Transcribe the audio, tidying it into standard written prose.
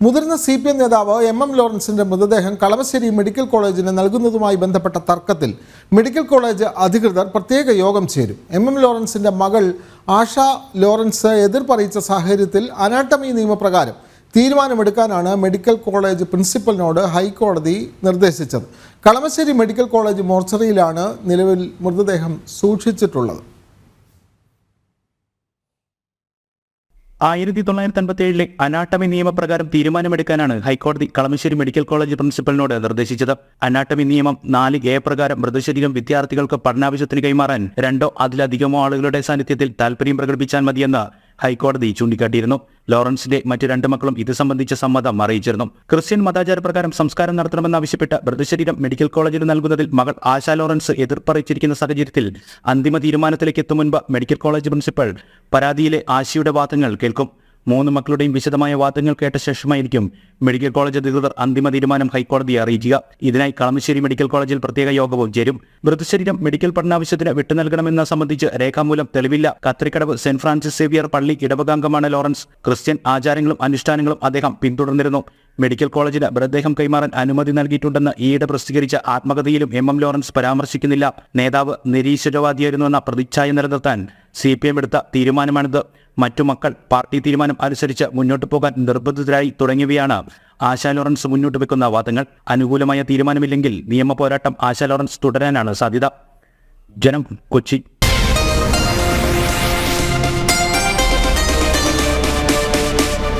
മുതിർന്ന CPM നേതാവ് MM ലോറൻസിന്റെ മൃതദേഹം കളമശ്ശേരി മെഡിക്കൽ കോളേജിന് നൽകുന്നതുമായി ബന്ധപ്പെട്ട തർക്കത്തിൽ മെഡിക്കൽ കോളേജ് അധികൃതർ പ്രത്യേക യോഗം ചേരും. MM ലോറൻസിന്റെ മകൾ ആഷ ലോറൻസ് എതിർപ്പറിയിച്ച സാഹചര്യത്തിൽ അനാട്ടമി നിയമപ്രകാരം തീരുമാനമെടുക്കാനാണ് മെഡിക്കൽ കോളേജ് പ്രിൻസിപ്പലിനോട് ഹൈക്കോടതി നിർദ്ദേശിച്ചത്. കളമശ്ശേരി മെഡിക്കൽ കോളേജ് മോർച്ചറിയിലാണ് നിലവിൽ മൃതദേഹം സൂക്ഷിച്ചിട്ടുള്ളത്. 1957 അനാട്ടമി നിയമപ്രകാരം തീരുമാനമെടുക്കാനാണ് ഹൈക്കോടതി കളമശ്ശേരി മെഡിക്കൽ കോളേജ് പ്രിൻസിപ്പലിനോട് നിർദ്ദേശിച്ചത്. അനാട്ടമി നിയമം 4A പ്രകാരം മൃതശരീരം വിദ്യാർത്ഥികൾക്ക് പഠനാവശ്യത്തിന് കൈമാറാൻ 2 അതിലധികമോ ആളുകളുടെ സാന്നിധ്യത്തിൽ താൽപര്യം പ്രകടിപ്പിച്ചാൽ മതിയെന്ന് ഹൈക്കോടതി ചൂണ്ടിക്കാട്ടിയിരുന്നു. ലോറൻസിന്റെ മറ്റ് 2 മക്കളും ഇത് സംബന്ധിച്ച സമ്മതം അറിയിച്ചിരുന്നു. ക്രിസ്ത്യൻ മതാചാരപ്രകാരം സംസ്കാരം നടത്തണമെന്നാവശ്യപ്പെട്ട് മൃതശരീരം മെഡിക്കൽ കോളേജിന് നൽകുന്നതിൽ മകൾ ആശ ലോറൻസ് എതിർപ്പറിയിച്ചിരിക്കുന്ന സാഹചര്യത്തിൽ അന്തിമ തീരുമാനത്തിലേക്ക് എത്തും മുൻപ് മെഡിക്കൽ കോളേജ് പ്രിൻസിപ്പൽ പരാതിയിലെ ആശയുടെ വാദങ്ങൾ കേൾക്കും. 3 മക്കളുടെയും വിശദമായ വാദങ്ങൾ കേട്ട ശേഷമായിരിക്കും മെഡിക്കൽ കോളേജ് അധികൃതർ അന്തിമ തീരുമാനം ഹൈക്കോടതിയെ അറിയിക്കുക. ഇതിനായി കളമശ്ശേരി മെഡിക്കൽ കോളേജിൽ പ്രത്യേക യോഗവും ചേരും. മൃതശരീരം മെഡിക്കൽ പഠനാവശ്യത്തിന് വിട്ടുനൽകണമെന്ന സംബന്ധിച്ച് രേഖാമൂലം തെളിവില്ല. കത്രിക്കടവ് സെന്റ് ഫ്രാൻസിസ് സേവിയർ പള്ളി ഇടവകാംഗമാണ് ലോറൻസ്. ക്രിസ്ത്യൻ ആചാരങ്ങളും അനുഷ്ഠാനങ്ങളും അദ്ദേഹം പിന്തുടർന്നിരുന്നു. മെഡിക്കൽ കോളേജിന് മൃതദേഹം കൈമാറാൻ അനുമതി നൽകിയിട്ടുണ്ടെന്ന് ഈയിടെ പ്രസിദ്ധീകരിച്ച ആത്മകഥയിലും MM ലോറൻസ് പരാമർശിക്കുന്നില്ല. നേതാവ് നിരീശ്വരവാദിയായിരുന്നുവെന്ന പ്രതിച്ഛായ നിലനിർത്താൻ CPM എടുത്ത തീരുമാനമാണിത്. മറ്റു മക്കൾ പാർട്ടി തീരുമാനം അനുസരിച്ച് മുന്നോട്ടു പോകാൻ നിർബന്ധിതരായി തുടങ്ങിയവയാണ് ആശ ലോറൻസ് മുന്നോട്ട് വെക്കുന്ന വാദങ്ങൾ. അനുകൂലമായ തീരുമാനമില്ലെങ്കിൽ നിയമ പോരാട്ടം ആശ ലോറൻസ് തുടരാനാണ് സാധ്യത. ജനം, കൊച്ചി.